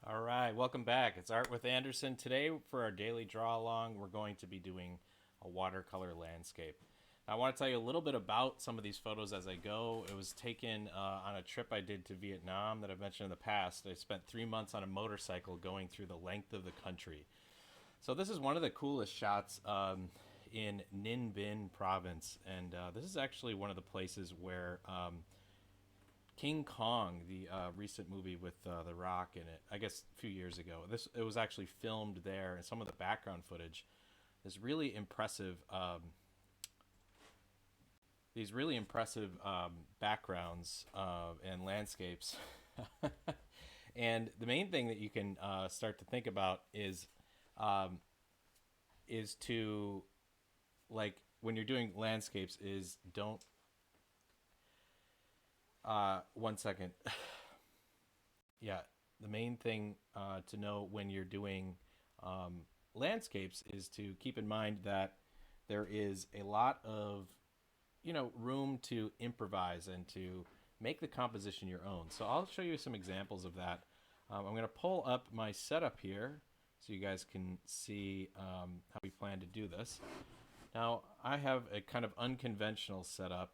All right, welcome back. It's Art with Anderson. Today, for our daily draw along, we're going to be doing a watercolor landscape. Now, I want to tell you a little bit about some of these photos as I go. It was taken on a trip I did to Vietnam that I've mentioned in the past. I spent 3 months on a motorcycle going through the length of the country. So, this is one of the coolest shots in Ninh Binh province, and this is actually one of the places where King Kong, the recent movie with The Rock in it, I guess a few years ago. It was actually filmed there, and some of the background footage is really impressive. These really impressive backgrounds and landscapes, and the main thing that you can start to think about is to, like, when you're doing landscapes, is don't. One second. Yeah, the main thing to know when you're doing landscapes is to keep in mind that there is a lot of room to improvise and to make the composition your own. So I'll show you some examples of that. I'm going to pull up my setup here so you guys can see how we plan to do this. Now, I have a kind of unconventional setup,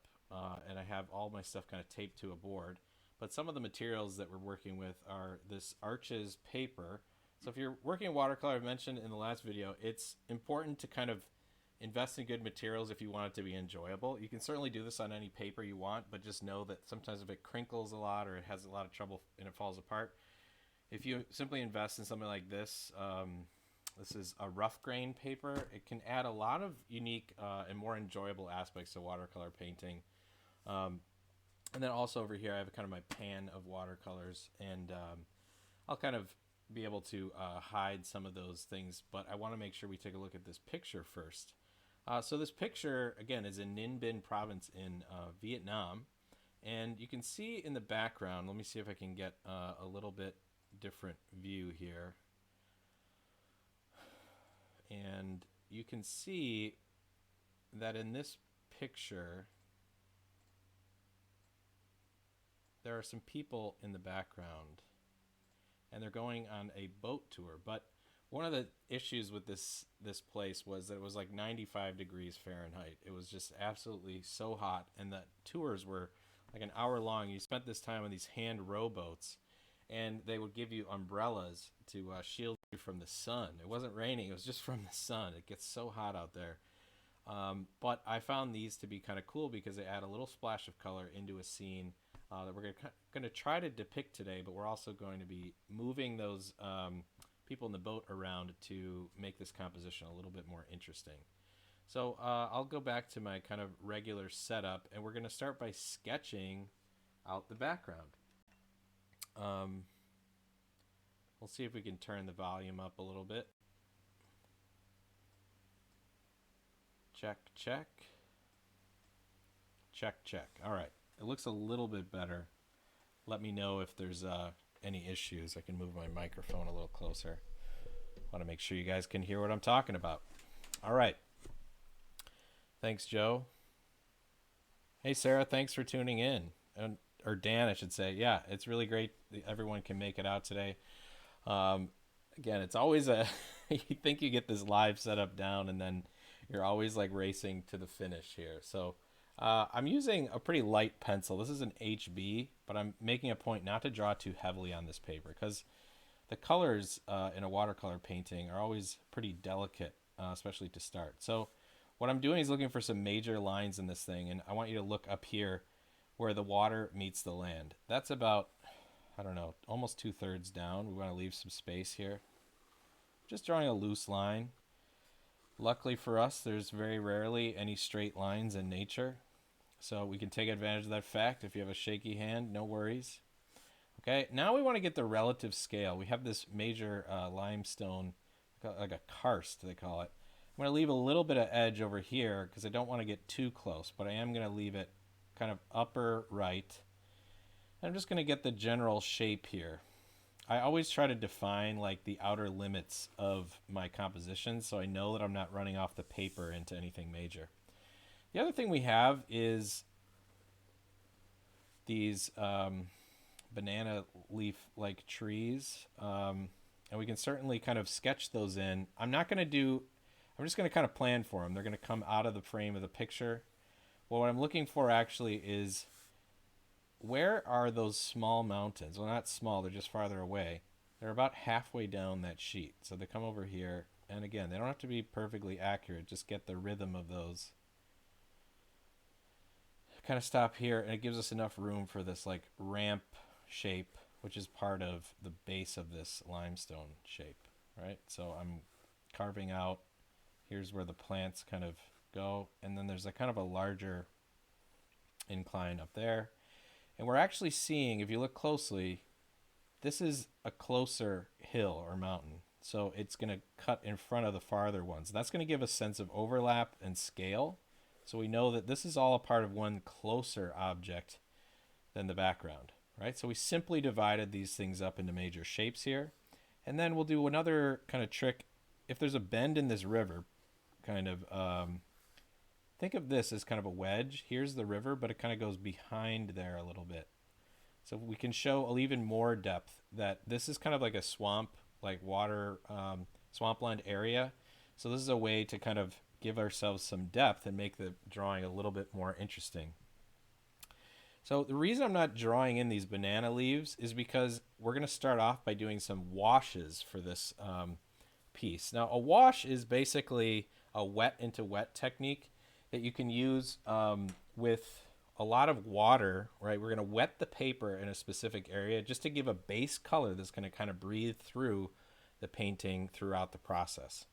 and I have all my stuff kind of taped to a board. But some of the materials that we're working with are this Arches paper. So if you're working in watercolor, I mentioned in the last video, it's important to kind of invest in good materials if you want it to be enjoyable. You can certainly do this on any paper you want, but just know that sometimes if it crinkles a lot or it has a lot of trouble and it falls apart, if you simply invest in something like this, this is a rough grain paper. It can add a lot of unique and more enjoyable aspects to watercolor painting. And then also over here, I have kind of my pan of watercolors, and I'll kind of be able to hide some of those things, but I want to make sure we take a look at this picture first. So this picture, again, is in Ninh Binh province in Vietnam, and you can see in the background, let me see if I can get a little bit different view here. And you can see that in this picture, there are some people in the background, and they're going on a boat tour. But one of the issues with this place was that it was like 95 degrees Fahrenheit. It was just absolutely so hot, and the tours were like an hour long. You spent this time on these hand rowboats, and they would give you umbrellas to shield you from the sun. It wasn't raining; it was just from the sun. It gets so hot out there. But I found these to be kind of cool because they add a little splash of color into a scene that we're going to try to depict today, but we're also going to be moving those people in the boat around to make this composition a little bit more interesting. So I'll go back to my kind of regular setup, and we're going to start by sketching out the background. We'll see if we can turn the volume up a little bit. Check, check. Check, check. All right. It looks a little bit better. Let me know if there's any issues. I can move my microphone a little closer. I want to make sure you guys can hear what I'm talking about. All right. Thanks, Joe. Hey, Sarah. Thanks for tuning in. Or Dan, I should say. Yeah, it's really great that everyone can make it out today. Again, it's always you think you get this live setup down, and then you're always like racing to the finish here. So I'm using a pretty light pencil. This is an HB, but I'm making a point not to draw too heavily on this paper because the colors in a watercolor painting are always pretty delicate, especially to start. So what I'm doing is looking for some major lines in this thing, and I want you to look up here where the water meets the land. That's about, I don't know, almost 2/3 down. We want to leave some space here. Just drawing a loose line. Luckily for us, there's very rarely any straight lines in nature. So we can take advantage of that fact. If you have a shaky hand, no worries. Okay, now we want to get the relative scale. We have this major limestone, like a karst, they call it. I'm going to leave a little bit of edge over here because I don't want to get too close, but I am going to leave it kind of upper right. And I'm just going to get the general shape here. I always try to define like the outer limits of my composition so I know that I'm not running off the paper into anything major. The other thing we have is these banana leaf like trees, and we can certainly kind of sketch those in. I'm just going to kind of plan for them. They're going to come out of the frame of the picture. Well, what I'm looking for actually is, where are those small mountains? Well, not small, they're just farther away. They're about halfway down that sheet. So they come over here, and again, they don't have to be perfectly accurate, just get the rhythm of those. Kind of stop here, and it gives us enough room for this like ramp shape, which is part of the base of this limestone shape, right? So I'm carving out, here's where the plants kind of go, and then there's a kind of a larger incline up there. And we're actually seeing, if you look closely, this is a closer hill or mountain. So it's going to cut in front of the farther ones. That's going to give a sense of overlap and scale. So we know that this is all a part of one closer object than the background, right? So we simply divided these things up into major shapes here. And then we'll do another kind of trick. If there's a bend in this river, kind of, think of this as kind of a wedge. Here's the river, but it kind of goes behind there a little bit. So we can show even more depth that this is kind of like a swamp, like water, swampland area. So this is a way to kind of give ourselves some depth and make the drawing a little bit more interesting. So the reason I'm not drawing in these banana leaves is because we're going to start off by doing some washes for this piece. Now, a wash is basically a wet into wet technique that you can use with a lot of water, right? We're going to wet the paper in a specific area just to give a base color that's going to kind of breathe through the painting throughout the process.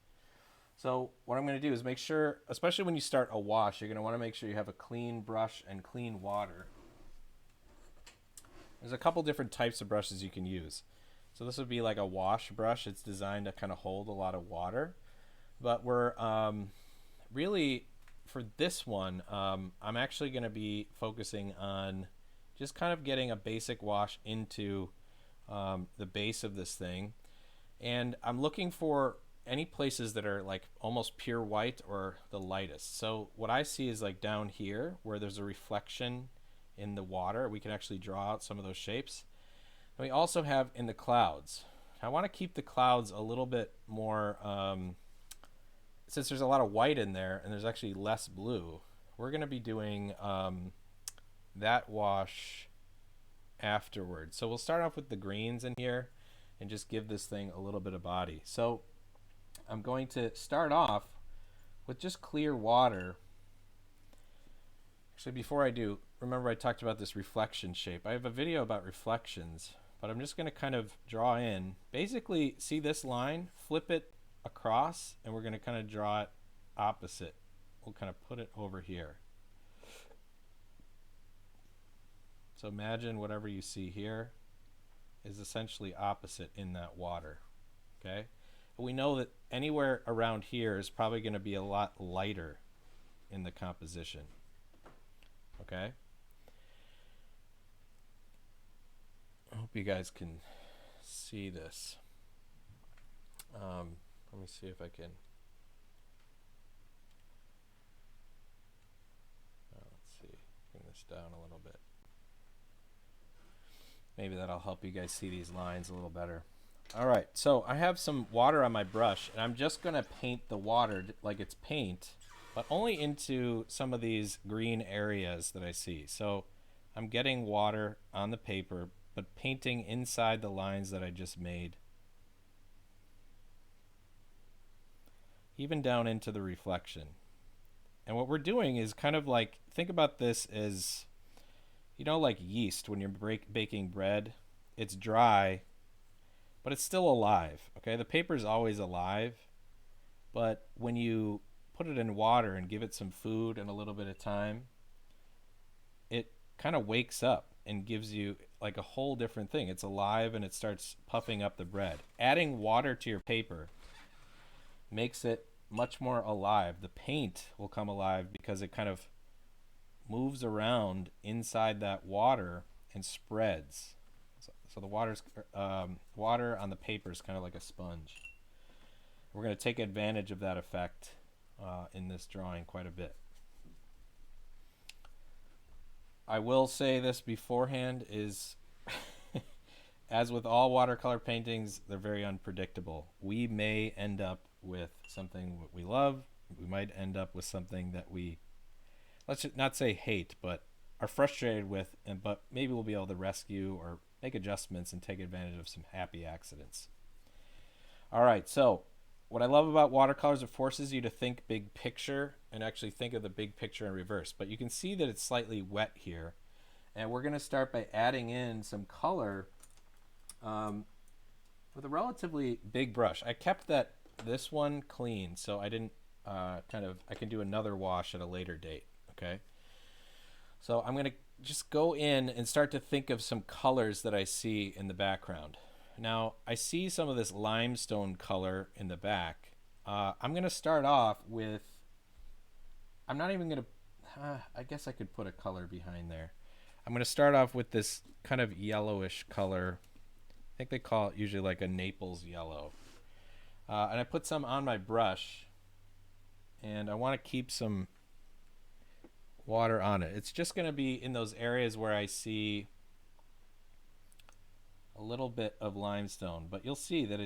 So what I'm going to do is make sure, especially when you start a wash, you're going to want to make sure you have a clean brush and clean water. There's a couple different types of brushes you can use. So this would be like a wash brush. It's designed to kind of hold a lot of water. But we're really, for this one, I'm actually going to be focusing on just kind of getting a basic wash into the base of this thing. And I'm looking for any places that are like almost pure white or the lightest. So what I see is like down here where there's a reflection in the water. We can actually draw out some of those shapes. And we also have in the clouds. I want to keep the clouds a little bit more, since there's a lot of white in there and there's actually less blue, we're going to be doing that wash afterwards. So we'll start off with the greens in here and just give this thing a little bit of body. So I'm going to start off with just clear water. Actually, before I do, remember I talked about this reflection shape. I have a video about reflections, but I'm just going to kind of draw in. Basically, see this line? Flip it across, and we're going to kind of draw it opposite. We'll kind of put it over here. So imagine whatever you see here is essentially opposite in that water. Okay? But we know that anywhere around here is probably going to be a lot lighter in the composition. Okay? I hope you guys can see this. Let me see if I can. Let's see. Bring this down a little bit. Maybe that'll help you guys see these lines a little better. All right, so I have some water on my brush, and I'm just going to paint the water like it's paint, but only into some of these green areas that I see. So I'm getting water on the paper, but painting inside the lines that I just made. Even down into the reflection. And what we're doing is kind of like, think about this as, you know, like yeast when you're baking bread. It's dry, but it's still alive. Okay, the paper is always alive, but when you put it in water and give it some food and a little bit of time, it kind of wakes up and gives you like a whole different thing. It's alive and it starts puffing up the bread. Adding water to your paper makes it much more alive. The paint will come alive because it kind of moves around inside that water and spreads. So the water on the paper is kind of like a sponge. We're going to take advantage of that effect in this drawing quite a bit. I will say this beforehand is, as with all watercolor paintings, they're very unpredictable. We may end up with something we love. We might end up with something that we, let's not say hate, but are frustrated with, but maybe we'll be able to rescue or make adjustments and take advantage of some happy accidents. All right, so what I love about watercolors, it forces you to think big picture and actually think of the big picture in reverse. But you can see that it's slightly wet here. And we're going to start by adding in some color with a relatively big brush. I kept this one clean, so I didn't I can do another wash at a later date. Okay. So I'm going to just go in and start to think of some colors that I see in the background. Now, I see some of this limestone color in the back. I'm going to start off with, I'm not even going to, I guess I could put a color behind there. I'm going to start off with this kind of yellowish color. I think they call it usually like a Naples yellow. And I put some on my brush, and I want to keep some water on it. It's just going to be in those areas where I see a little bit of limestone, but you'll see that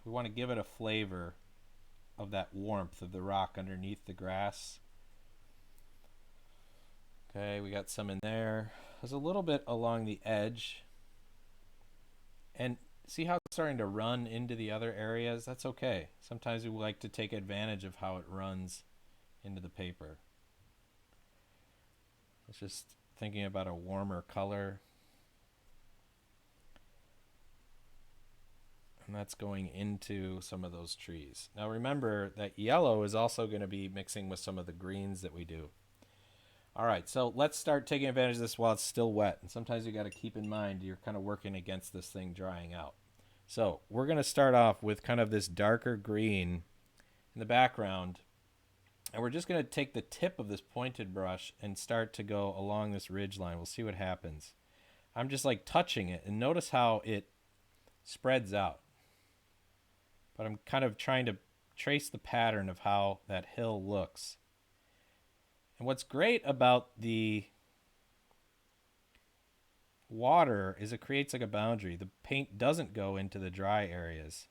we want to give it a flavor of that warmth of the rock underneath the grass. Okay, we got some in there. There's a little bit along the edge. And see how it's starting to run into the other areas? That's okay. Sometimes we like to take advantage of how it runs into the paper. It's just thinking about a warmer color. And that's going into some of those trees. Now remember that yellow is also going to be mixing with some of the greens that we do. All right, so let's start taking advantage of this while it's still wet. And sometimes you got to keep in mind you're kind of working against this thing drying out. So we're going to start off with kind of this darker green in the background. And we're just going to take the tip of this pointed brush and start to go along this ridge line. We'll see what happens. I'm just like touching it, and notice how it spreads out. But I'm kind of trying to trace the pattern of how that hill looks. And what's great about the water is it creates like a boundary. The paint doesn't go into the dry areas.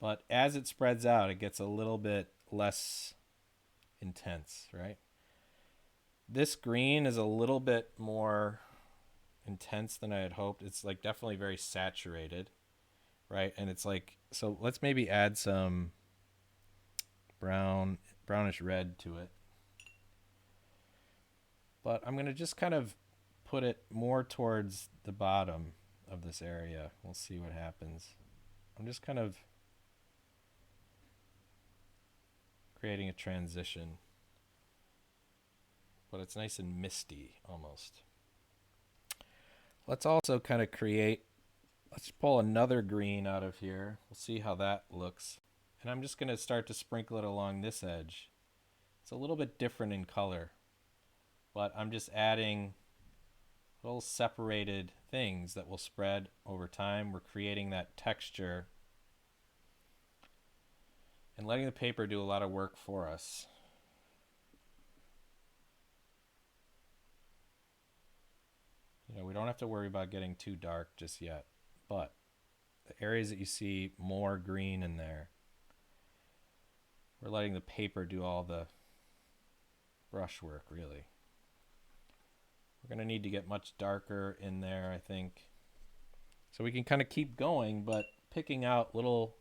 But as it spreads out, it gets a little bit less intense, right? This green is a little bit more intense than I had hoped. It's like definitely very saturated, right? And it's like, so let's maybe add some brownish red to it. But I'm going to just kind of put it more towards the bottom of this area. We'll see what happens. I'm just kind of creating a transition. But it's nice and misty almost. Let's also kind of let's pull another green out of here. We'll see how that looks. And I'm just going to start to sprinkle it along this edge. It's a little bit different in color, but I'm just adding little separated things that will spread over time. We're creating that texture and letting the paper do a lot of work for us. You know, we don't have to worry about getting too dark just yet, but the areas that you see more green in there, we're letting the paper do all the brush work, really. We're going to need to get much darker in there, I think. So we can kind of keep going, but picking out little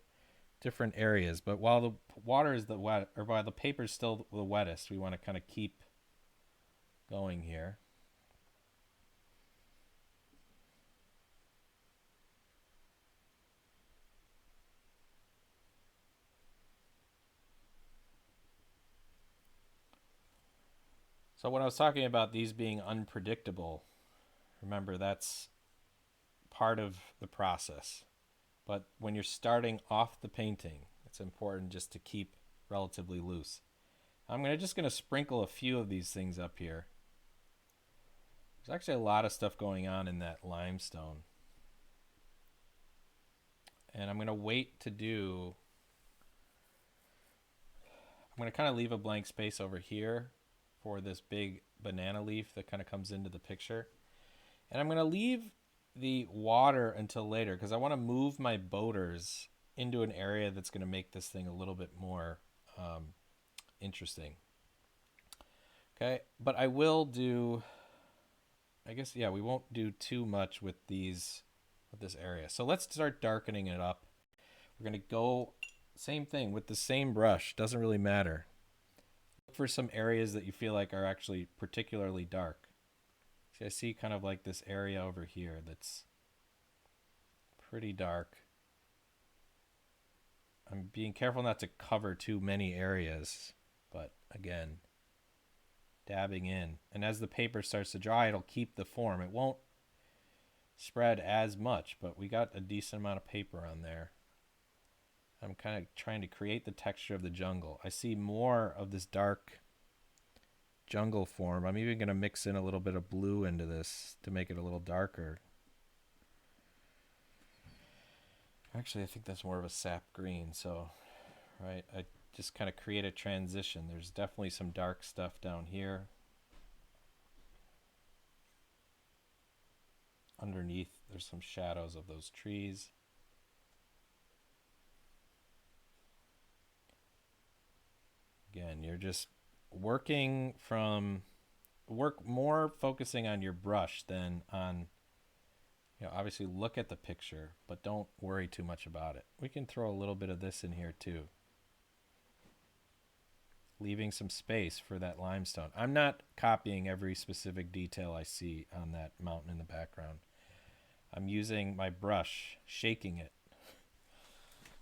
different areas. But while the water is while the paper is still the wettest, we want to kind of keep going here. So when I was talking about these being unpredictable, remember that's part of the process. But when you're starting off the painting, it's important just to keep relatively loose. I'm just going to sprinkle a few of these things up here. There's actually a lot of stuff going on in that limestone. And I'm going to wait to do... I'm going to kind of leave a blank space over here for this big banana leaf that kind of comes into the picture. And I'm going to leave the water until later because I want to move my boaters into an area that's going to make this thing a little bit more interesting. Okay, but I will do, I guess, yeah, we won't do too much with this area. So let's start darkening it up. We're going to go, same thing, with the same brush. Doesn't really matter. For some areas that you feel like are actually particularly dark. See, I see kind of like this area over here that's pretty dark. I'm being careful not to cover too many areas, but again, dabbing in. And as the paper starts to dry, it'll keep the form. It won't spread as much, but we got a decent amount of paper on there. I'm kind of trying to create the texture of the jungle. I see more of this dark jungle form. I'm even going to mix in a little bit of blue into this to make it a little darker. Actually, I think that's more of a sap green. So, right, I just kind of create a transition. There's definitely some dark stuff down here. Underneath, there's some shadows of those trees. Again, you're just work more focusing on your brush than on, obviously look at the picture, but don't worry too much about it. We can throw a little bit of this in here too. Leaving some space for that limestone. I'm not copying every specific detail I see on that mountain in the background. I'm using my brush, shaking it.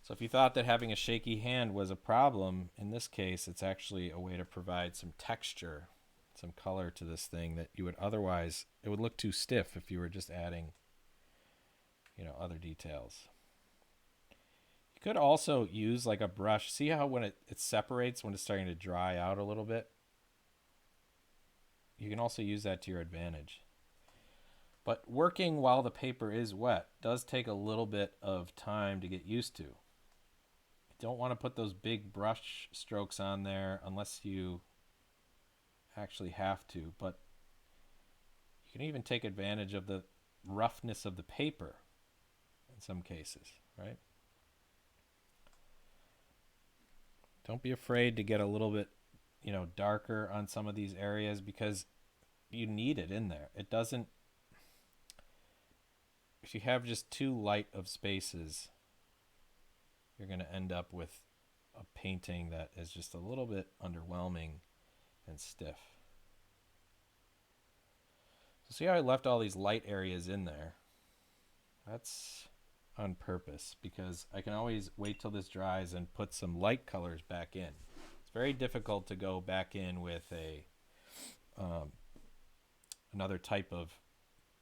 So if you thought that having a shaky hand was a problem, in this case, it's actually a way to provide some texture, some color to this thing that you would otherwise, it would look too stiff if you were just adding, other details. You could also use like a brush. See how when it separates, when it's starting to dry out a little bit? You can also use that to your advantage. But working while the paper is wet does take a little bit of time to get used to. Don't want to put those big brush strokes on there unless you actually have to, but You can even take advantage of the roughness of the paper in some cases, right? Don't be afraid to get a little bit, darker on some of these areas because you need it in there. It doesn't, if you have just too light of spaces, you're going to end up with a painting that is just a little bit underwhelming and stiff. So see how I left all these light areas in there? That's on purpose because I can always wait till this dries and put some light colors back in. It's very difficult to go back in with a another type of,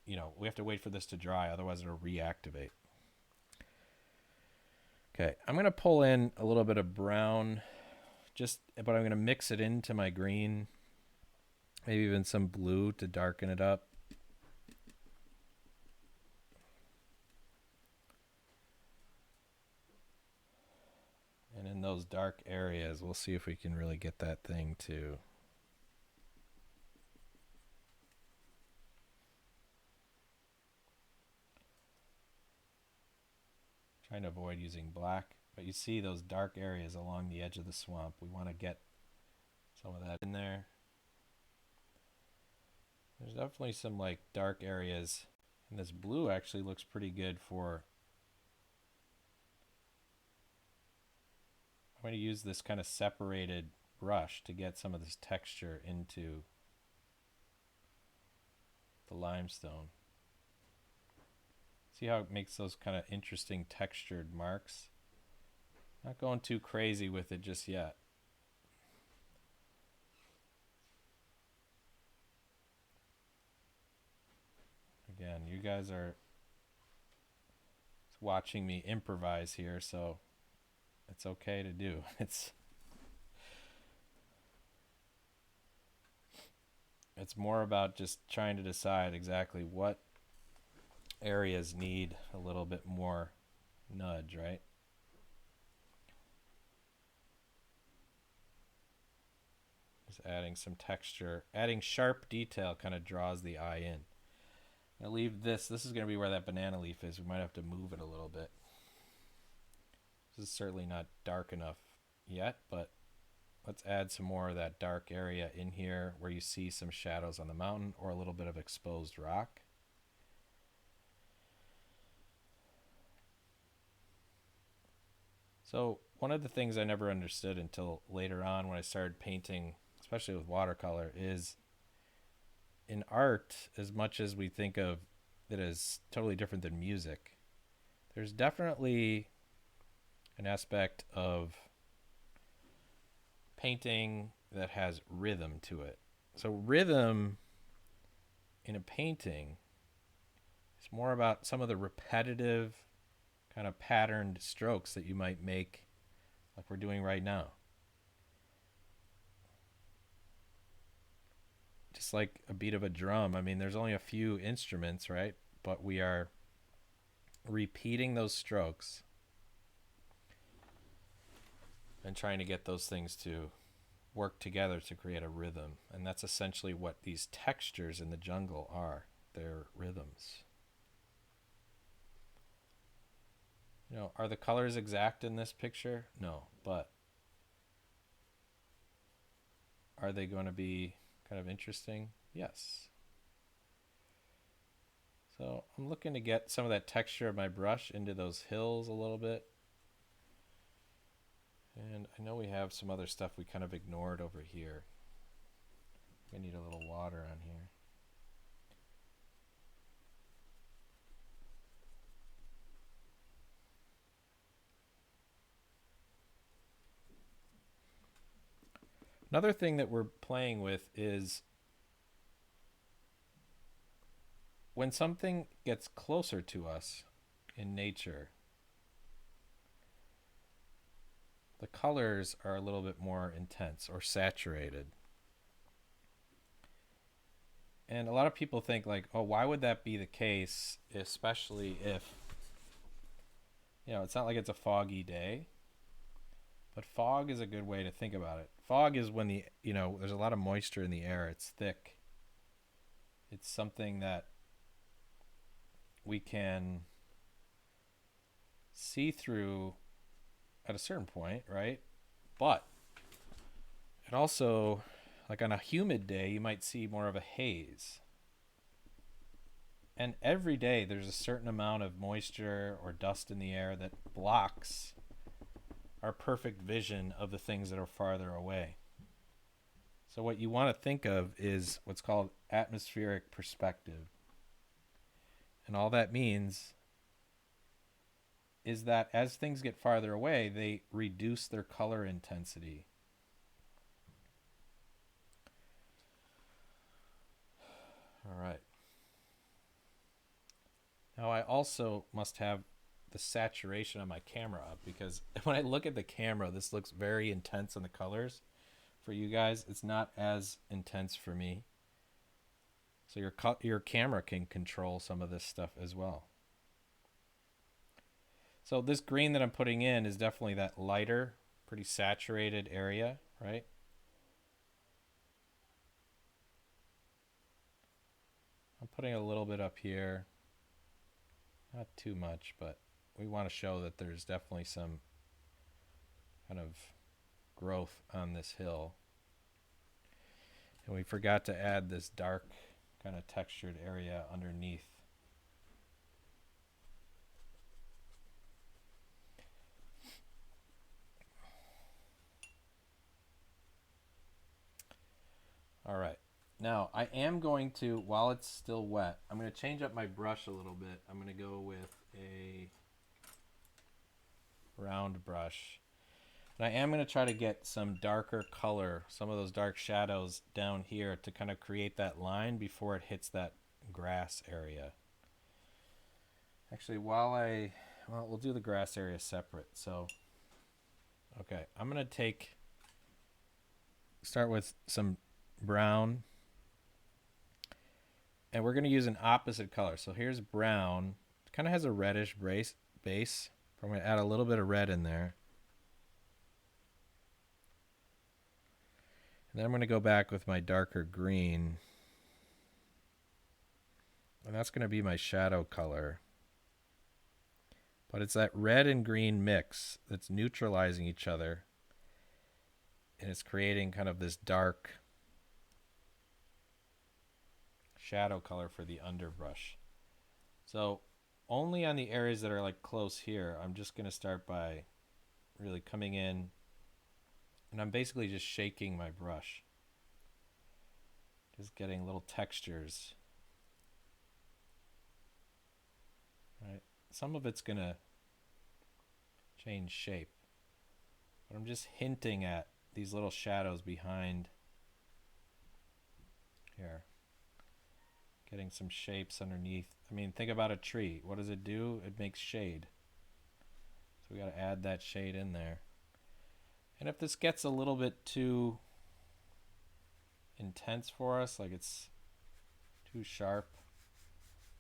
we have to wait for this to dry, otherwise it'll reactivate. Okay, I'm going to pull in a little bit of brown, but I'm going to mix it into my green, maybe even some blue to darken it up. And in those dark areas, we'll see if we can really get that thing to trying to avoid using black, but you see those dark areas along the edge of the swamp. We want to get some of that in there. There's definitely some like dark areas, and this blue actually looks pretty good for, I'm going to use this kind of separated brush to get some of this texture into the limestone. See how it makes those kind of interesting textured marks? Not going too crazy with it just yet. Again, you guys are watching me improvise here, so it's okay to do. It's more about just trying to decide exactly what areas need a little bit more nudge, right? Just adding some texture, adding sharp detail kind of draws the eye in. I'll leave this is going to be where that banana leaf is. We might have to move it a little bit. This is certainly not dark enough yet, but let's add some more of that dark area in here where you see some shadows on the mountain or a little bit of exposed rock. So one of the things I never understood until later on when I started painting, especially with watercolor, is in art, as much as we think of it as totally different than music, there's definitely an aspect of painting that has rhythm to it. So rhythm in a painting is more about some of the repetitive kind of patterned strokes that you might make, like we're doing right now. Just like a beat of a drum. I mean, there's only a few instruments, right? But we are repeating those strokes and trying to get those things to work together to create a rhythm. And that's essentially what these textures in the jungle are. They're rhythms. Are the colors exact in this picture? No, but are they going to be kind of interesting? Yes. So I'm looking to get some of that texture of my brush into those hills a little bit. And I know we have some other stuff we kind of ignored over here. We need a little water on here. Another thing that we're playing with is when something gets closer to us in nature, the colors are a little bit more intense or saturated. And a lot of people think like, oh, why would that be the case, especially if, it's not like it's a foggy day. But fog is a good way to think about it. Fog is when there's a lot of moisture in the air. It's thick. It's something that we can see through at a certain point, right? But it also, like on a humid day, you might see more of a haze. And every day there's a certain amount of moisture or dust in the air that blocks our perfect vision of the things that are farther away. So what you want to think of is what's called atmospheric perspective. And all that means is that as things get farther away, they reduce their color intensity. All right. Now I also must have the saturation on my camera up, because when I look at the camera, this looks very intense in the colors. For you guys, it's not as intense for me. So your camera can control some of this stuff as well. So this green that I'm putting in is definitely that lighter, pretty saturated area, right? I'm putting a little bit up here. Not too much, but we want to show that there's definitely some kind of growth on this hill. And we forgot to add this dark kind of textured area underneath. All right. Now I am going to, while it's still wet, I'm going to change up my brush a little bit. I'm going to go with a round brush. And I am going to try to get some darker color, some of those dark shadows down here to kind of create that line before it hits that grass area. Actually, we'll do the grass area separate. So, okay, I'm going to start with some brown. And we're going to use an opposite color. So here's brown. It kind of has a reddish base. I'm going to add a little bit of red in there. And then I'm going to go back with my darker green. And that's going to be my shadow color. But it's that red and green mix that's neutralizing each other. And it's creating kind of this dark shadow color for the underbrush. So only on the areas that are like close here, I'm just going to start by really coming in, and I'm basically just shaking my brush, just getting little textures. Right? Some of it's going to change shape, but I'm just hinting at these little shadows behind here, getting some shapes underneath. I mean, think about a tree. What does it do? It makes shade. So we got to add that shade in there. And if this gets a little bit too intense for us, like it's too sharp,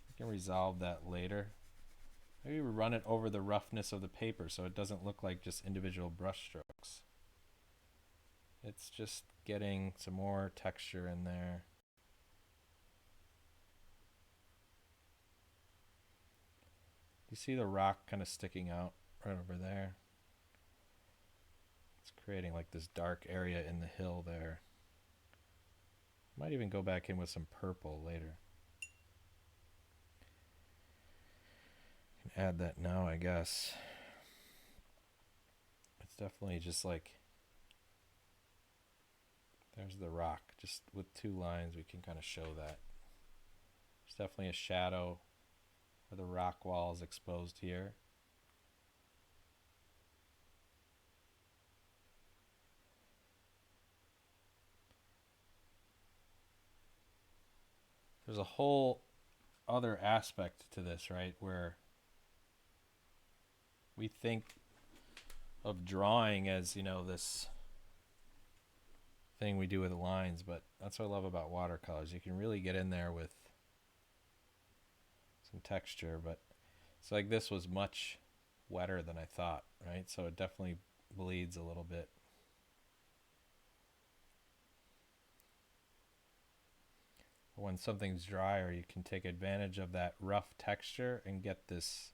we can resolve that later. Maybe we run it over the roughness of the paper so it doesn't look like just individual brush strokes. It's just getting some more texture in there. You see the rock kind of sticking out right over there? It's creating like this dark area in the hill there. Might even go back in with some purple later. Can add that now, I guess. It's definitely just like, there's the rock. Just with two lines we can kind of show that. There's definitely a shadow where the rock wall is exposed here. There's a whole other aspect to this, right, where we think of drawing as, you know, this thing we do with lines, but that's what I love about watercolors. You can really get in there with some texture, but it's like this was much wetter than I thought, right? So it definitely bleeds a little bit. when something's drier, you can take advantage of that rough texture and get this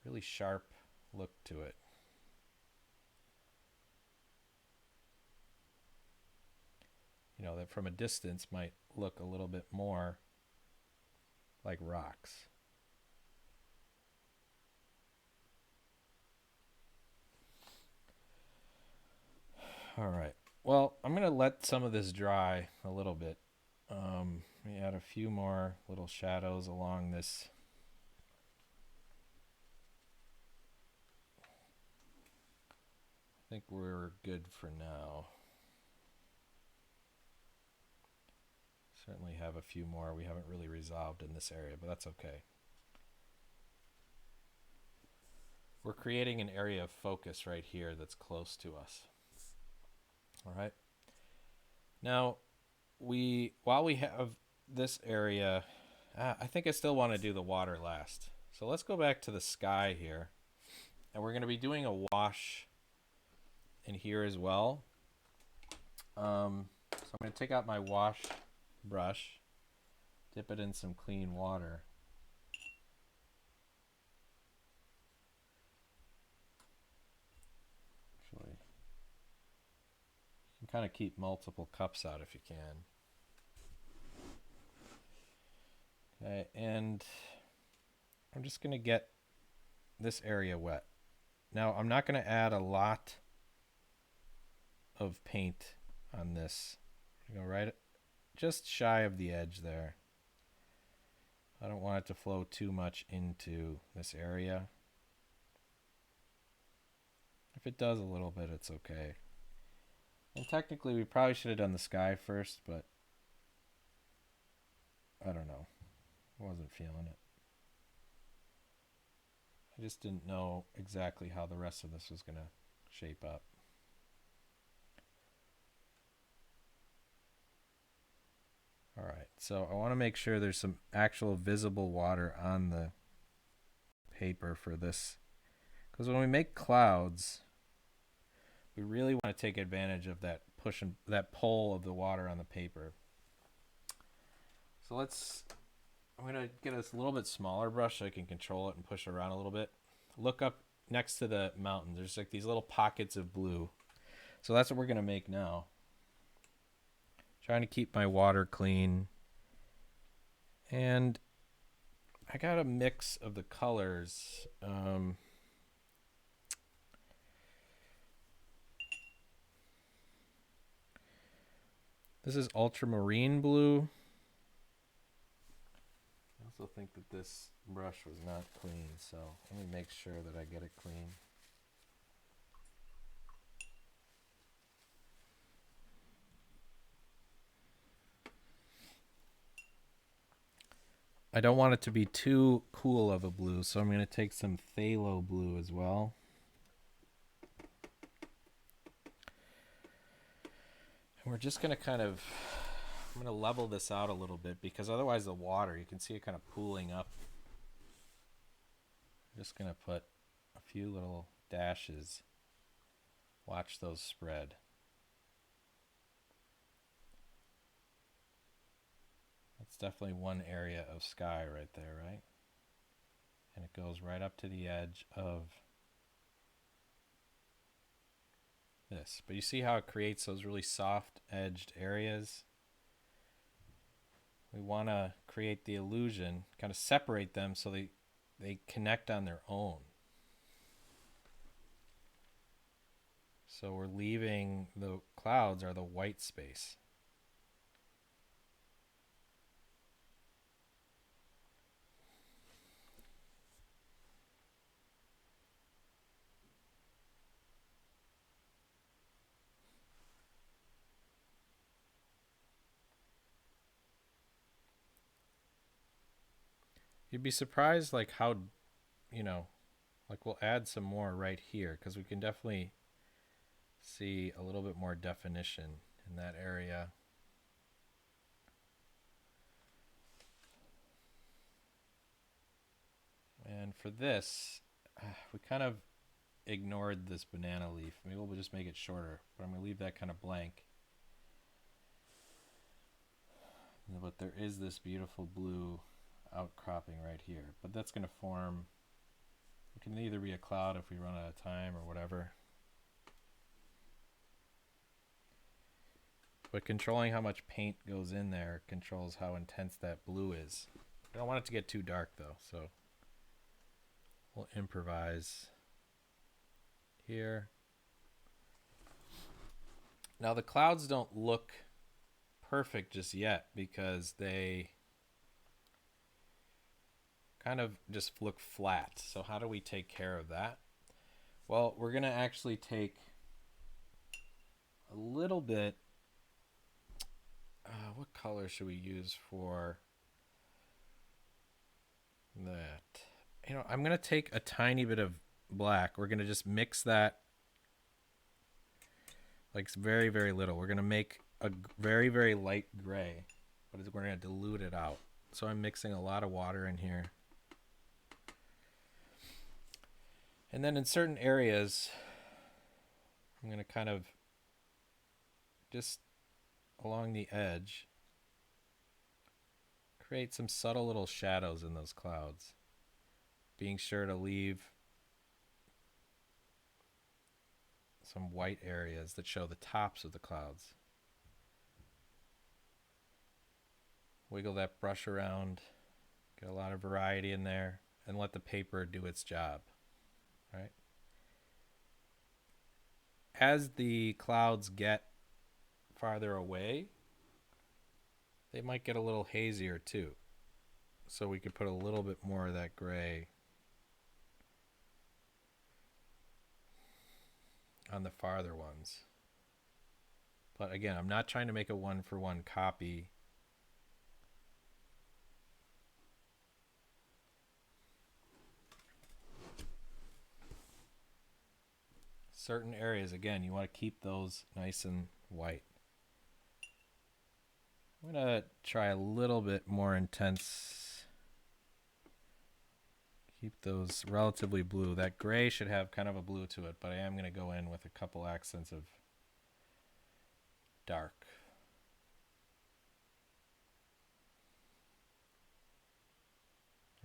really sharp look to it. You know, that from a distance might look a little bit more like rocks. All right. Well, I'm going to let some of this dry a little bit. Let me add a few more little shadows along this. I think we're good for now. Certainly have a few more we haven't really resolved in this area, but that's okay. We're creating an area of focus right here that's close to us. All right. Now, while we have this area, I think I still want to do the water last. So let's go back to the sky here. And we're going to be doing a wash in here as well. So I'm going to take out my wash brush, dip it in some clean water. Actually, you can kind of keep multiple cups out if you can. Okay, and I'm just going to get this area wet. Now, I'm not going to add a lot of paint on this. Go right just shy of the edge there. I don't want it to flow too much into this area. If it does a little bit, it's okay. And technically, we probably should have done the sky first, but I don't know. I wasn't feeling it. I just didn't know exactly how the rest of this was going to shape up. All right, so I want to make sure there's some actual visible water on the paper for this. Because when we make clouds, we really want to take advantage of that push and that pull of the water on the paper. So I'm going to get a little bit smaller brush so I can control it and push it around a little bit. Look up next to the mountain. There's like these little pockets of blue. So that's what we're going to make now. Trying to keep my water clean. And I got a mix of the colors. This is ultramarine blue. I also think that this brush was not clean, so let me make sure that I get it clean. I don't want it to be too cool of a blue, so I'm going to take some phthalo blue as well. And we're just going to I'm going to level this out a little bit because otherwise the water, you can see it kind of pooling up. I'm just going to put a few little dashes. Watch those spread. That's definitely one area of sky right there, right? And it goes right up to the edge of this. But you see how it creates those really soft edged areas? We want to create the illusion, kind of separate them so they connect on their own. So we're leaving the clouds are the white space. You'd be surprised like how, like we'll add some more right here because we can definitely see a little bit more definition in that area. And for this, we kind of ignored this banana leaf. Maybe we'll just make it shorter, but I'm going to leave that kind of blank. But there is this beautiful blue outcropping right here. But that's going to form, it can either be a cloud if we run out of time or whatever. But controlling how much paint goes in there controls how intense that blue is. I don't want it to get too dark though, so we'll improvise here. Now the clouds don't look perfect just yet because they kind of just look flat. So how do we take care of that? Well, we're going to actually take a little bit, what color should we use for that? You know, I'm going to take a tiny bit of black. We're going to just mix that like very, very little. We're going to make a very, very light gray, but we're going to dilute it out. So I'm mixing a lot of water in here. And then in certain areas, I'm going to kind of just along the edge create some subtle little shadows in those clouds, being sure to leave some white areas that show the tops of the clouds. Wiggle that brush around, get a lot of variety in there, and let the paper do its job, right? As the clouds get farther away, they might get a little hazier too. So we could put a little bit more of that gray on the farther ones. But again, I'm not trying to make a one-for-one copy. Certain areas, again, you want to keep those nice and white. I'm going to try a little bit more intense. Keep those relatively blue. That gray should have kind of a blue to it, but I am going to go in with a couple accents of dark.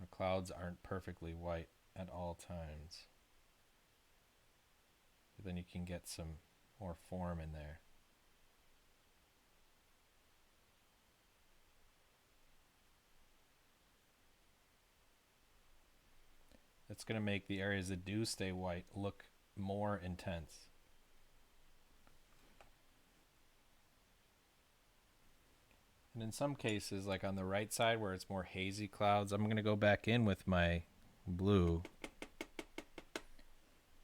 Our clouds aren't perfectly white at all times. But then you can get some more form in there. It's going to make the areas that do stay white look more intense. And in some cases, like on the right side where it's more hazy clouds, I'm going to go back in with my blue,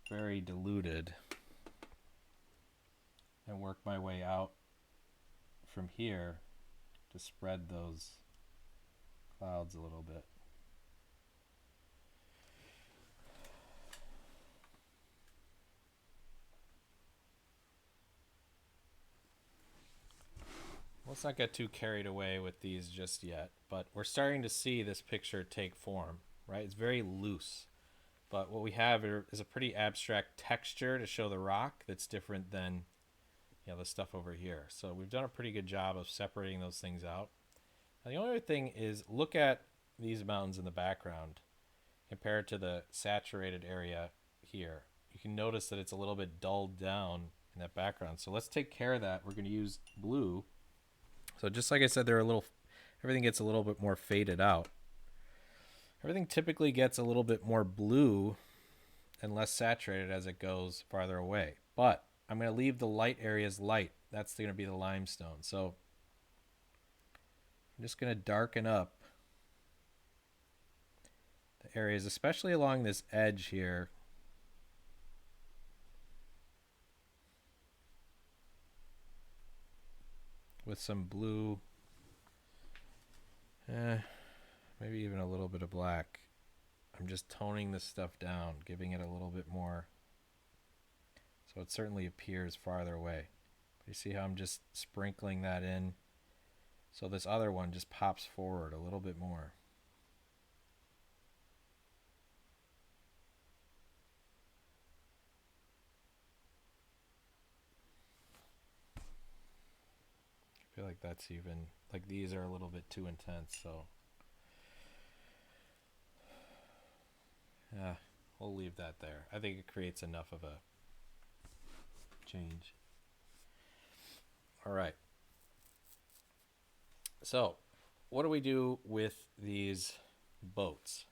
very diluted, and work my way out from here to spread those clouds a little bit. Let's not get too carried away with these just yet, but we're starting to see this picture take form, right? It's very loose, but what we have is a pretty abstract texture to show the rock that's different than, you know, the stuff over here. So we've done a pretty good job of separating those things out. Now, the only other thing is look at these mountains in the background compared to the saturated area here. You can notice that it's a little bit dulled down in that background. So let's take care of that. We're going to use blue. So just like I said, everything gets a little bit more faded out. Everything typically gets a little bit more blue and less saturated as it goes farther away. But I'm going to leave the light areas light. That's going to be the limestone. So I'm just going to darken up the areas, especially along this edge here. With some blue, maybe even a little bit of black. I'm just toning this stuff down, giving it a little bit more, so it certainly appears farther away. You see how I'm just sprinkling that in, so this other one just pops forward a little bit more. I feel like that's even, like these are a little bit too intense, so yeah, we'll leave that there. I think it creates enough of a change. All right. So, what do we do with these boats?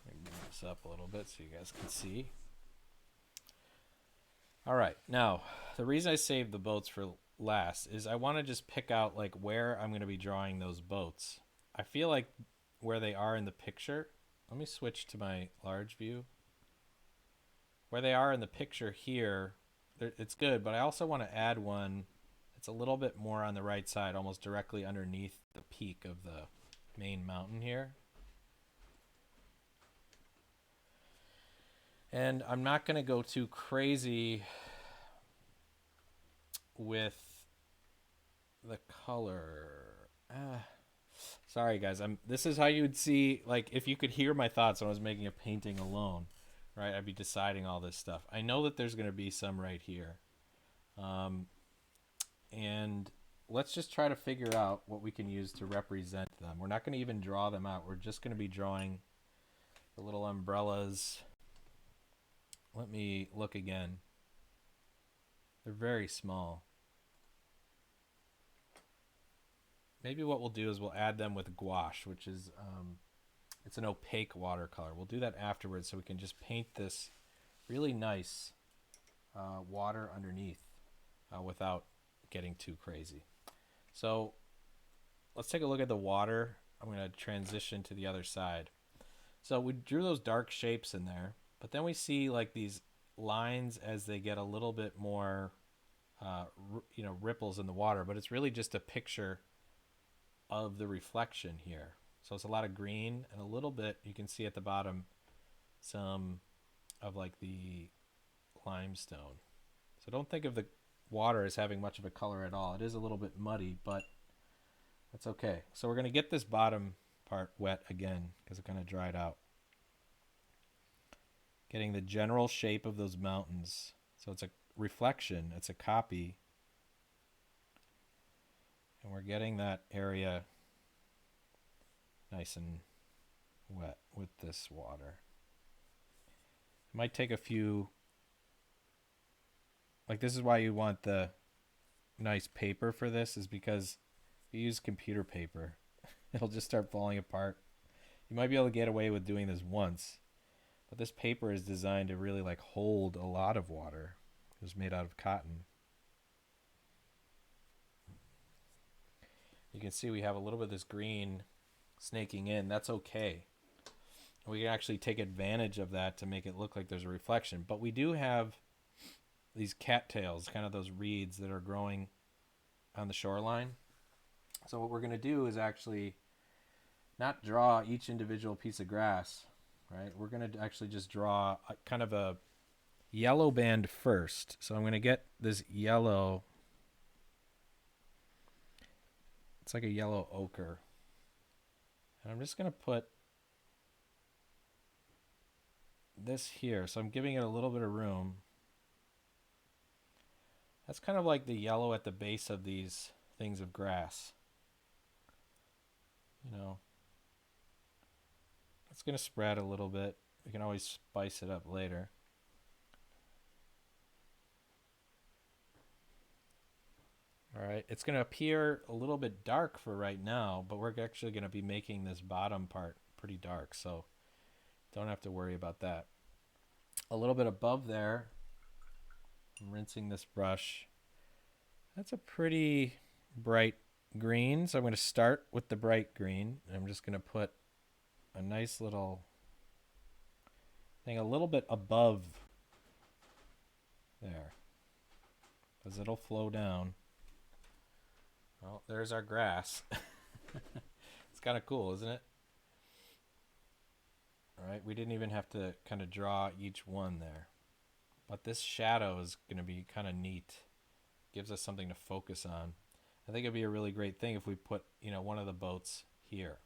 Let me bring this up a little bit so you guys can see. All right. Now, the reason I saved the boats for last is I want to just pick out like where I'm going to be drawing those boats. I feel like where they are in the picture. Let me switch to my large view. Where they are in the picture here, it's good, but I also want to add one. It's a little bit more on the right side, almost directly underneath the peak of the main mountain here. And I'm not going to go too crazy with the color. Sorry guys, this is how you would see, like if you could hear my thoughts when I was making a painting alone, right? I'd be deciding all this stuff. I know that there's going to be some right here. And let's just try to figure out what we can use to represent them. We're not going to even draw them out. We're just going to be drawing the little umbrellas. Let me look again. They're very small. Maybe what we'll do is we'll add them with gouache, which is, it's an opaque watercolor. We'll do that afterwards so we can just paint this really nice water underneath without getting too crazy. So let's take a look at the water. I'm going to transition to the other side. So we drew those dark shapes in there, but then we see like these lines as they get a little bit more, ripples in the water, but it's really just a picture of the reflection here. So it's a lot of green and a little bit, you can see at the bottom, some of like the limestone. So don't think of the water as having much of a color at all. It is a little bit muddy, but that's okay. So we're going to get this bottom part wet again because it kind of dried out. Getting the general shape of those mountains. So it's a reflection, it's a copy. And we're getting that area nice and wet with this water. It might take a few, like this is why you want the nice paper for this, is because if you use computer paper, it'll just start falling apart. You might be able to get away with doing this once, but this paper is designed to really like hold a lot of water. It was made out of cotton. You can see we have a little bit of this green snaking in. That's okay. We can actually take advantage of that to make it look like there's a reflection. But we do have these cattails, kind of those reeds that are growing on the shoreline. So what we're going to do is actually not draw each individual piece of grass, right? We're going to actually just draw kind of a yellow band first. So I'm going to get this yellow. It's like a yellow ochre. And I'm just going to put this here. So I'm giving it a little bit of room. That's kind of like the yellow at the base of these things of grass. You know, it's going to spread a little bit. We can always spice it up later. All right, it's going to appear a little bit dark for right now, but we're actually going to be making this bottom part pretty dark, so don't have to worry about that. A little bit above there, I'm rinsing this brush. That's a pretty bright green, so I'm going to start with the bright green, and I'm just going to put a nice little thing a little bit above there, because it'll flow down. Well, there's our grass. It's kind of cool, isn't it? All right, we didn't even have to kind of draw each one there. But this shadow is going to be kind of neat. Gives us something to focus on. I think it'd be a really great thing if we put, one of the boats here.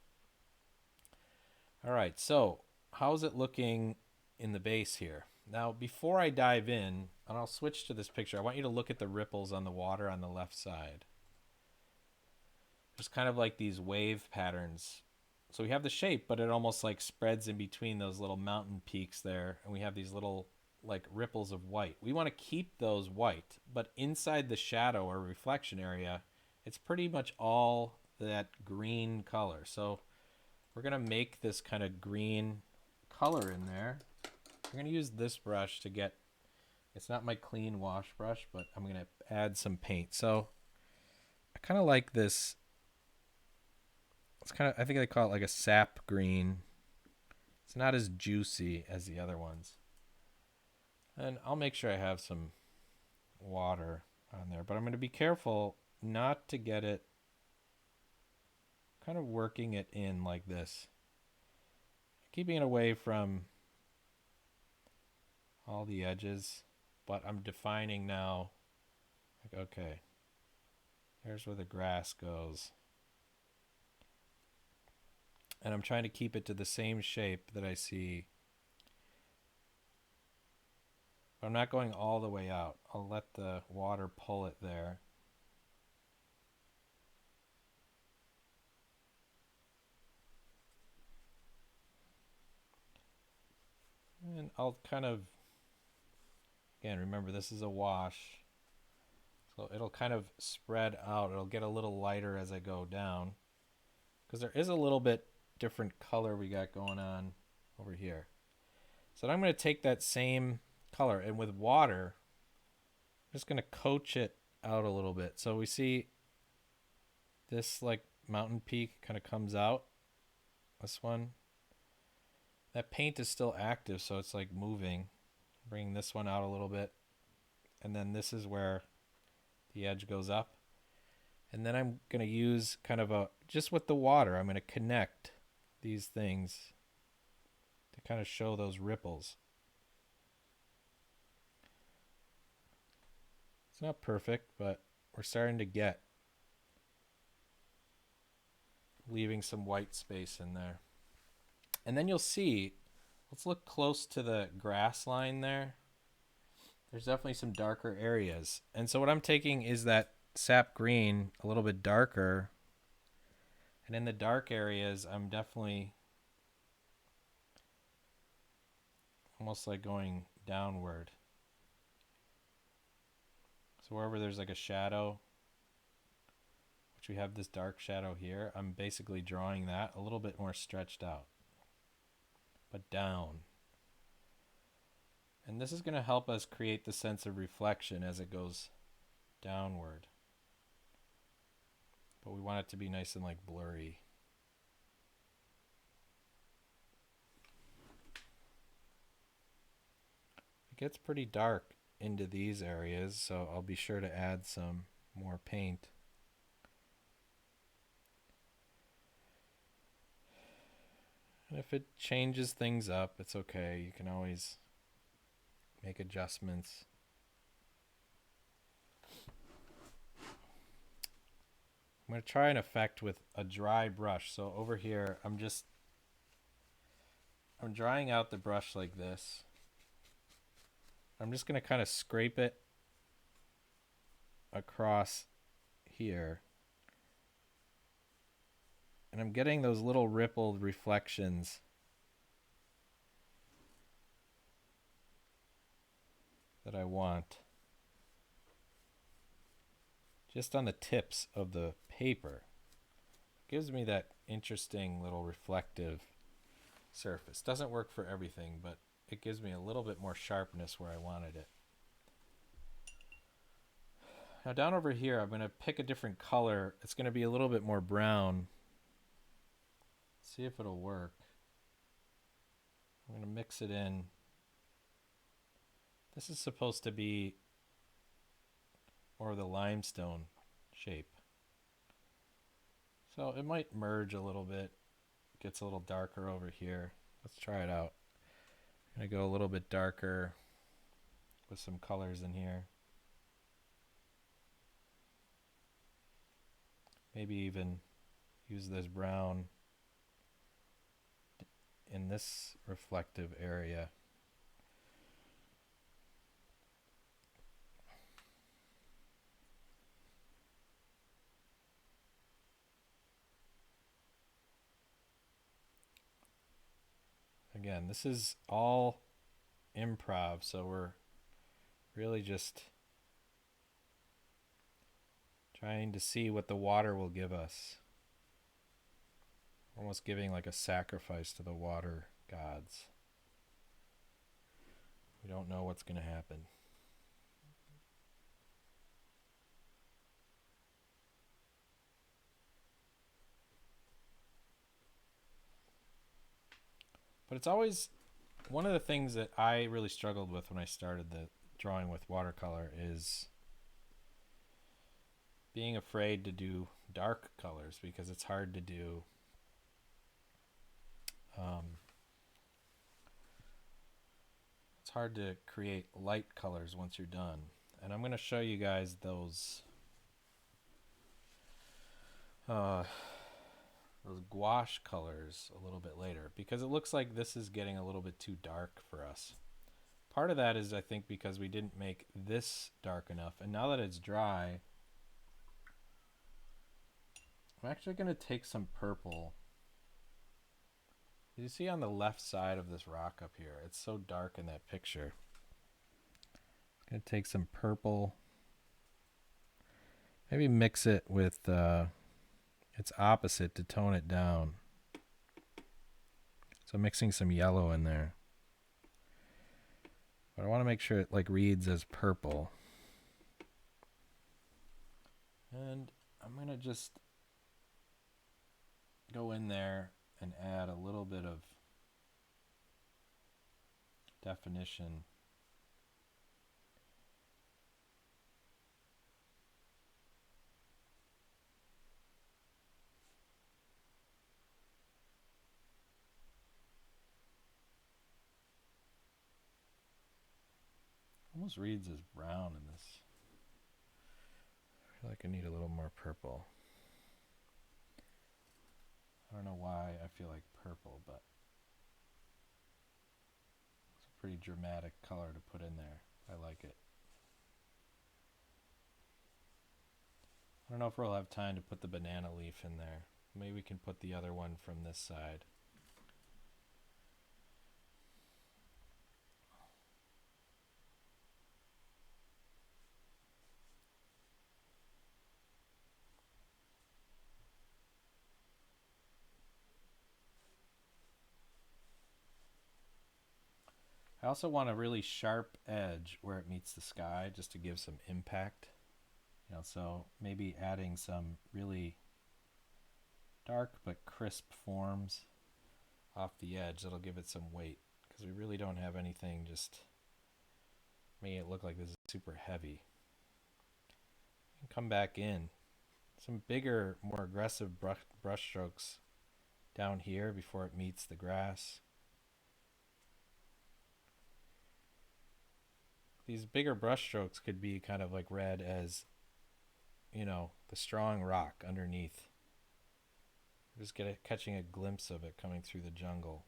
All right, so how's it looking in the base here? Now, before I dive in, and I'll switch to this picture. I want you to look at the ripples on the water on the left side. There's kind of like these wave patterns. So we have the shape, but it almost like spreads in between those little mountain peaks there. And we have these little like ripples of white. We want to keep those white, but inside the shadow or reflection area, it's pretty much all that green color. So we're going to make this kind of green color in there. I'm going to use this brush to get, it's not my clean wash brush, but I'm going to add some paint. So I kind of like this. It's kind of, I think they call it like a sap green. It's not as juicy as the other ones. And I'll make sure I have some water on there, but I'm going to be careful not to get it kind of working it in like this. Keeping it away from all the edges, but I'm defining now, like, okay, here's where the grass goes. And I'm trying to keep it to the same shape that I see. But I'm not going all the way out. I'll let the water pull it there. And I'll kind of, again, remember this is a wash. So it'll kind of spread out. It'll get a little lighter as I go down. Because there is a little bit different color we got going on over here. So I'm going to take that same color, and with water, I'm just going to coach it out a little bit. So we see this like mountain peak kind of comes out. This one. That paint is still active, so it's like moving. Bring this one out a little bit. And then this is where the edge goes up. And then I'm going to use kind of a, just with the water, I'm going to connect these things to kind of show those ripples. It's not perfect, but we're starting to get, leaving some white space in there. And then you'll see, let's look close to the grass line there. There's definitely some darker areas. And so what I'm taking is that sap green, a little bit darker. And in the dark areas, I'm definitely almost like going downward. So wherever there's like a shadow, which we have this dark shadow here, I'm basically drawing that a little bit more stretched out, but down. And this is going to help us create the sense of reflection as it goes downward. But we want it to be nice and like blurry. It gets pretty dark into these areas, so I'll be sure to add some more paint. And if it changes things up, it's okay. You can always make adjustments. I'm going to try an effect with a dry brush. So over here, I'm drying out the brush like this. I'm just going to kind of scrape it across here. And I'm getting those little rippled reflections that I want. Just on the tips of the paper. Gives me that interesting little reflective surface. Doesn't work for everything, but it gives me a little bit more sharpness where I wanted it. Now down over here, I'm going to pick a different color. It's going to be a little bit more brown. See if it'll work. I'm going to mix it in. This is supposed to be more of the limestone shape. So it might merge a little bit. Gets a little darker over here. Let's try it out. I'm going to go a little bit darker with some colors in here. Maybe even use this brown in this reflective area. again, this is all improv, so we're really just trying to see what the water will give us. Almost giving like a sacrifice to the water gods. We don't know what's going to happen. But it's always one of the things that I really struggled with when I started the drawing with watercolor is being afraid to do dark colors because it's hard to do it's hard to create light colors once you're done. And I'm going to show you guys those gouache colors a little bit later because it looks like this is getting a little bit too dark for us. Part of that is I think because we didn't make this dark enough, and now that it's dry, I'm actually going to take some purple. You see on the left side of this rock up here, it's so dark in that picture. I'm going to take some purple, maybe mix it with its opposite to tone it down. So mixing some yellow in there. But I want to make sure it like reads as purple. And I'm going to just go in there and add a little bit of definition. Almost reads as brown in this. I feel like I need a little more purple. I don't know why I feel like purple, but it's a pretty dramatic color to put in there. I like it. I don't know if we'll have time to put the banana leaf in there. Maybe we can put the other one from this side. I also want a really sharp edge where it meets the sky just to give some impact. You know, so maybe adding some really dark but crisp forms off the edge that'll give it some weight, because we really don't have anything just making it look like this is super heavy. And come back in. Some bigger, more aggressive brush strokes down here before it meets the grass. These bigger brush strokes could be kind of like read as, you know, the strong rock underneath. Just catching a glimpse of it coming through the jungle.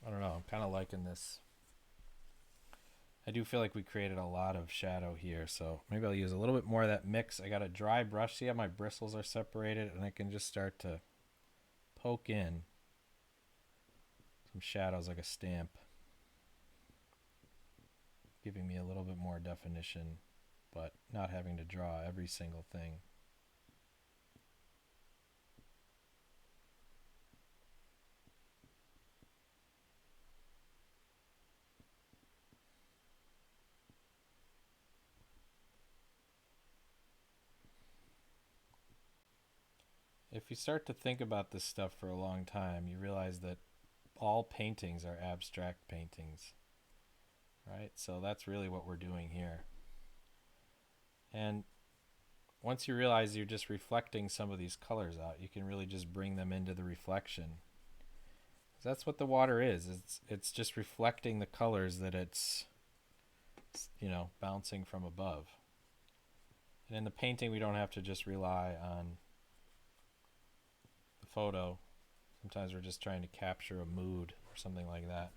I don't know, I'm kind of liking this. I do feel like we created a lot of shadow here, so maybe I'll use a little bit more of that mix. I got a dry brush. See how my bristles are separated? And I can just start to poke in some shadows like a stamp, giving me a little bit more definition, but not having to draw every single thing. If you start to think about this stuff for a long time, you realize that all paintings are abstract paintings, right? So that's really what we're doing here. And once you realize you're just reflecting some of these colors out, you can really just bring them into the reflection. That's what the water is. It's just reflecting the colors that it's, you know, bouncing from above. And in the painting, we don't have to just rely on photo. Sometimes we're just trying to capture a mood or something like that.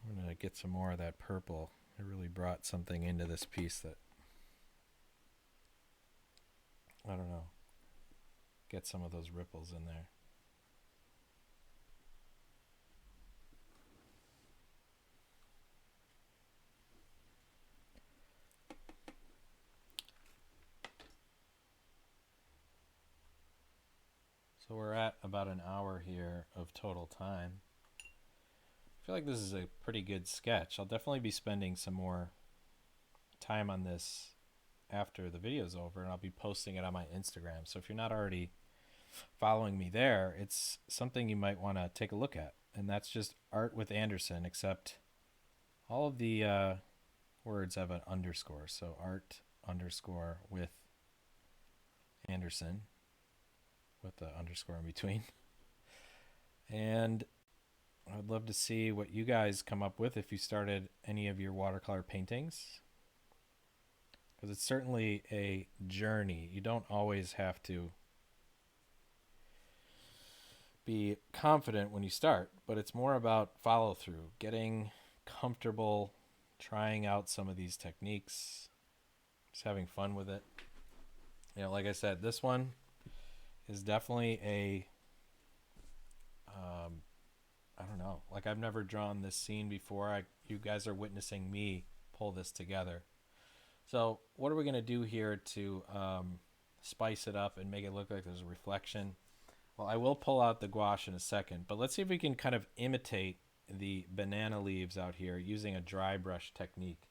I'm going to get some more of that purple. It really brought something into this piece that, I don't know, get some of those ripples in there. So we're at about an hour here of total time. I feel like this is a pretty good sketch. I'll definitely be spending some more time on this after the video's over, and I'll be posting it on my Instagram. So if you're not already following me there, it's something you might want to take a look at. And that's just Art with Anderson, except all of the words have an underscore. So Art underscore with Anderson, with the underscore in between. And I'd love to see what you guys come up with if you started any of your watercolor paintings, because it's certainly a journey. You don't always have to be confident when you start, but it's more about follow through, getting comfortable, trying out some of these techniques, just having fun with it. You know, like I said, this one is definitely a I don't know, like I've never drawn this scene before. You guys are witnessing me pull this together. So what are we going to do here to spice it up and make it look like there's a reflection? Well, I will pull out the gouache in a second, but let's see if we can kind of imitate the banana leaves out here using a dry brush technique.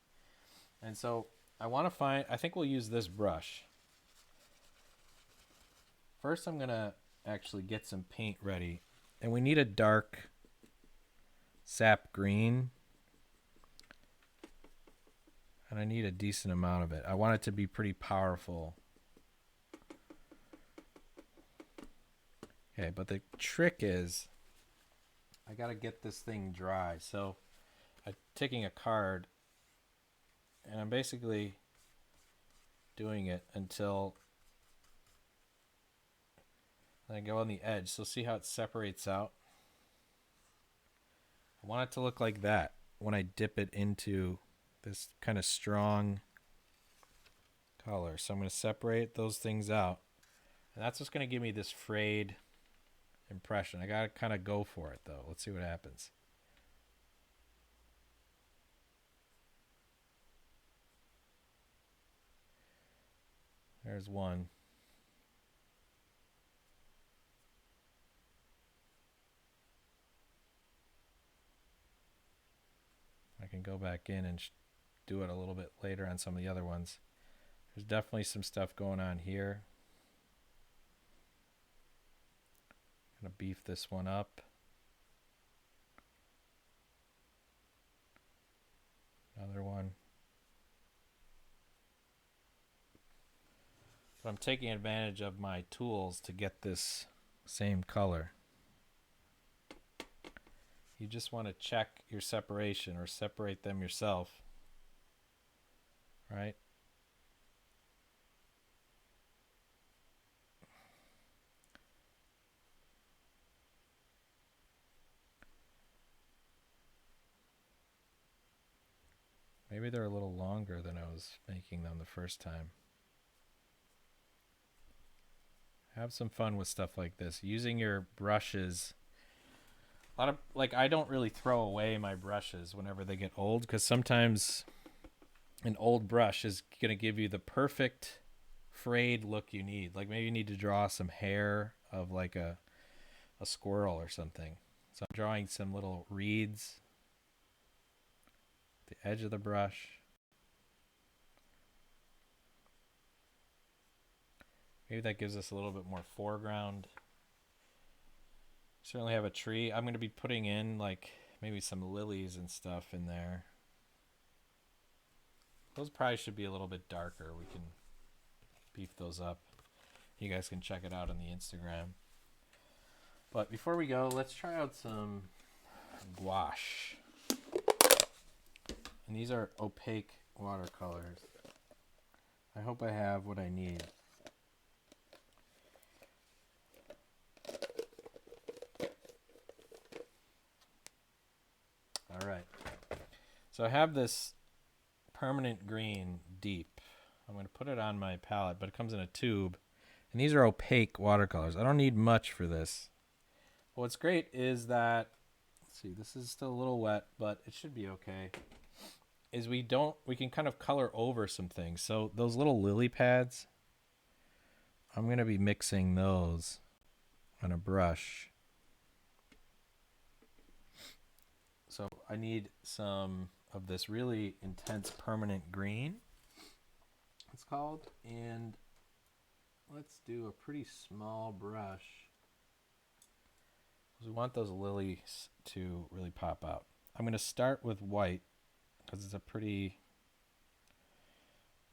And so I think we'll use this brush. First, I'm going to actually get some paint ready, and we need a dark sap green, and I need a decent amount of it. I want it to be pretty powerful. Okay, but the trick is I got to get this thing dry. So I'm taking a card, and I'm basically doing it until I go on the edge. So see how it separates out? I want it to look like that when I dip it into this kind of strong color. So I'm going to separate those things out. And that's just going to give me this frayed impression. I got to kind of go for it, though. Let's see what happens. There's one. I can go back in and do it a little bit later on some of the other ones. There's definitely some stuff going on here. Gonna beef this one up. Another one. But I'm taking advantage of my tools to get this same color. You just want to check your separation or separate them yourself, right? Maybe they're a little longer than I was making them the first time. Have some fun with stuff like this. Using your brushes. I don't really throw away my brushes whenever they get old, because sometimes an old brush is going to give you the perfect frayed look you need. Like maybe you need to draw some hair of like a squirrel or something. So I'm drawing some little reeds at the edge of the brush. Maybe that gives us a little bit more foreground. Certainly have a tree. I'm going to be putting in like maybe some lilies and stuff in there. Those probably should be a little bit darker. We can beef those up. You guys can check it out on the Instagram. But before we go, let's try out some gouache. And these are opaque watercolors. I hope I have what I need. So I have this permanent green deep. I'm going to put it on my palette, but it comes in a tube. And these are opaque watercolors. I don't need much for this. But what's great is that, let's see, this is still a little wet, but it should be okay. Is we can kind of color over some things. So those little lily pads, I'm going to be mixing those on a brush. So I need some of this really intense permanent green, it's called, and let's do a pretty small brush because we want those lilies to really pop out. I'm going to start with white because it's a pretty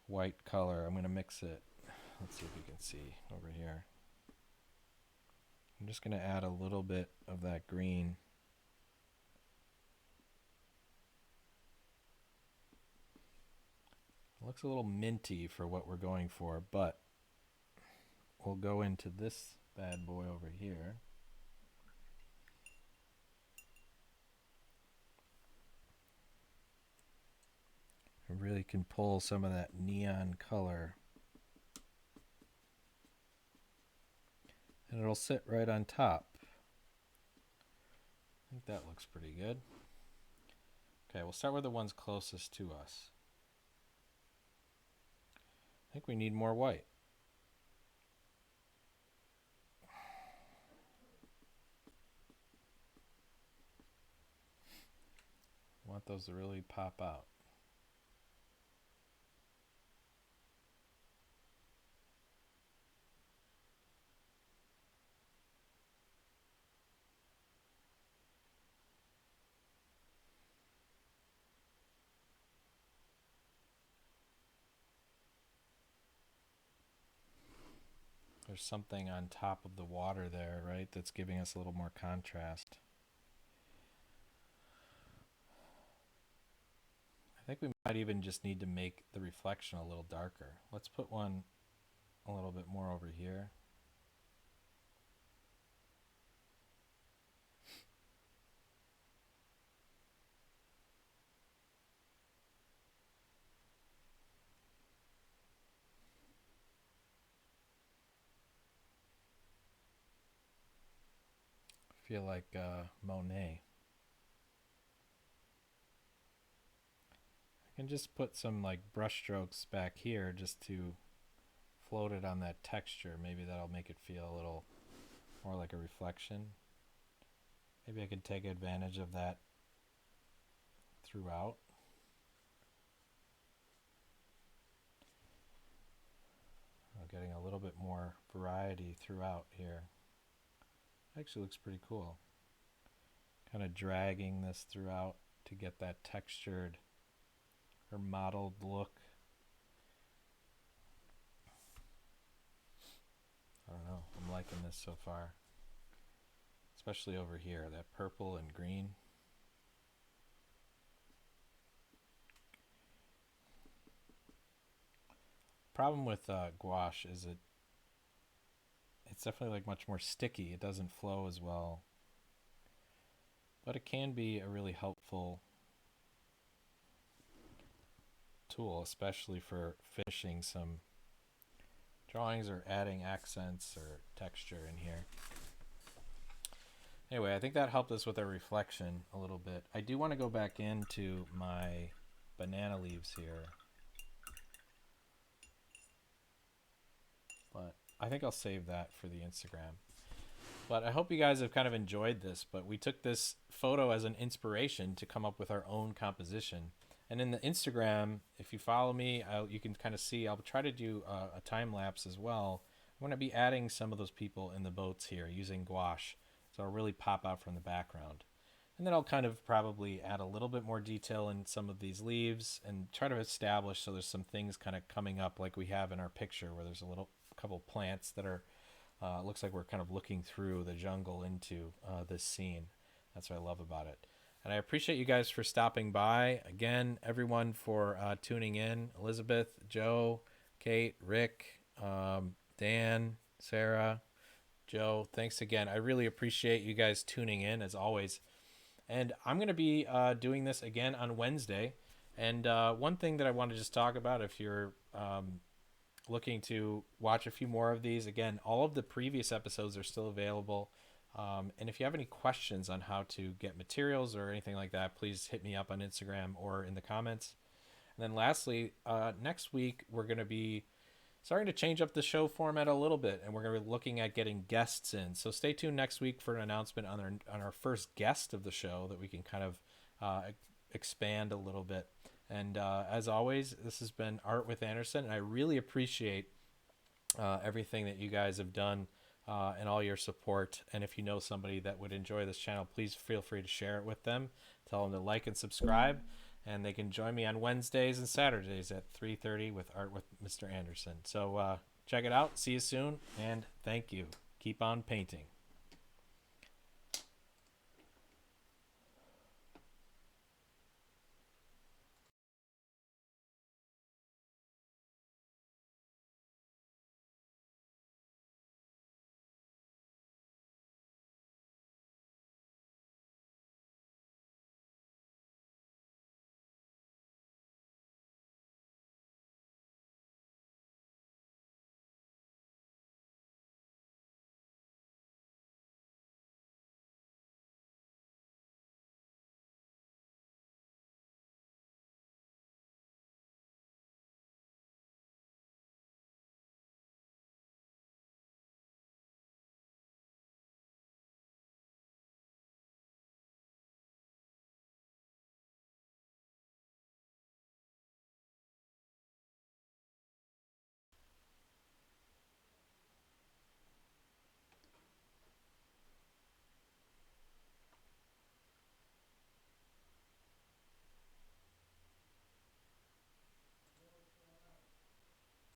white color. I'm going to mix it. Let's see if you can see over here. I'm just going to add a little bit of that green. It looks a little minty for what we're going for, but we'll go into this bad boy over here. I really can pull some of that neon color. And it'll sit right on top. I think that looks pretty good. Okay, we'll start with the ones closest to us. I think we need more white. I want those to really pop out. There's something on top of the water there, right? That's giving us a little more contrast. I think we might even just need to make the reflection a little darker. Let's put one a little bit more over here. I feel like Monet. I can just put some like brush strokes back here just to float it on that texture. Maybe that'll make it feel a little more like a reflection. Maybe I could take advantage of that throughout. I'm getting a little bit more variety throughout here. Actually looks pretty cool. Kind of dragging this throughout to get that textured or mottled look. I don't know, I'm liking this so far. Especially over here, that purple and green. Problem with gouache is it's definitely like much more sticky. It doesn't flow as well. But it can be a really helpful tool, especially for finishing some drawings or adding accents or texture in here. Anyway, I think that helped us with our reflection a little bit. I do want to go back into my banana leaves here. But I think I'll save that for the Instagram. But I hope you guys have kind of enjoyed this. But we took this photo as an inspiration to come up with our own composition. And in the Instagram, if you follow me, you can kind of see, I'll try to do a time lapse as well. I'm going to be adding some of those people in the boats here using gouache. So it'll really pop out from the background. And then I'll kind of probably add a little bit more detail in some of these leaves and try to establish so there's some things kind of coming up like we have in our picture where there's a couple plants that are, looks like we're kind of looking through the jungle into this scene. That's what I love about it. And I appreciate you guys for stopping by. Again, everyone for tuning in. Elizabeth, Joe, Kate, Rick, Dan, Sarah, Joe, thanks again. I really appreciate you guys tuning in as always. And I'm going to be doing this again on Wednesday. And one thing that I want to just talk about, if you're looking to watch a few more of these, again, all of the previous episodes are still available. And if you have any questions on how to get materials or anything like that, please hit me up on Instagram or in the comments. And then lastly, next week we're going to be starting to change up the show format a little bit, and we're going to be looking at getting guests in. So stay tuned next week for an announcement on our first guest of the show that we can kind of expand a little bit. And as always, this has been Art with Anderson, and I really appreciate everything that you guys have done and all your support. And if you know somebody that would enjoy this channel, please feel free to share it with them. Tell them to like and subscribe, and they can join me on Wednesdays and Saturdays at 3:30 with Art with Mr. Anderson. So check it out. See you soon, and thank you. Keep on painting.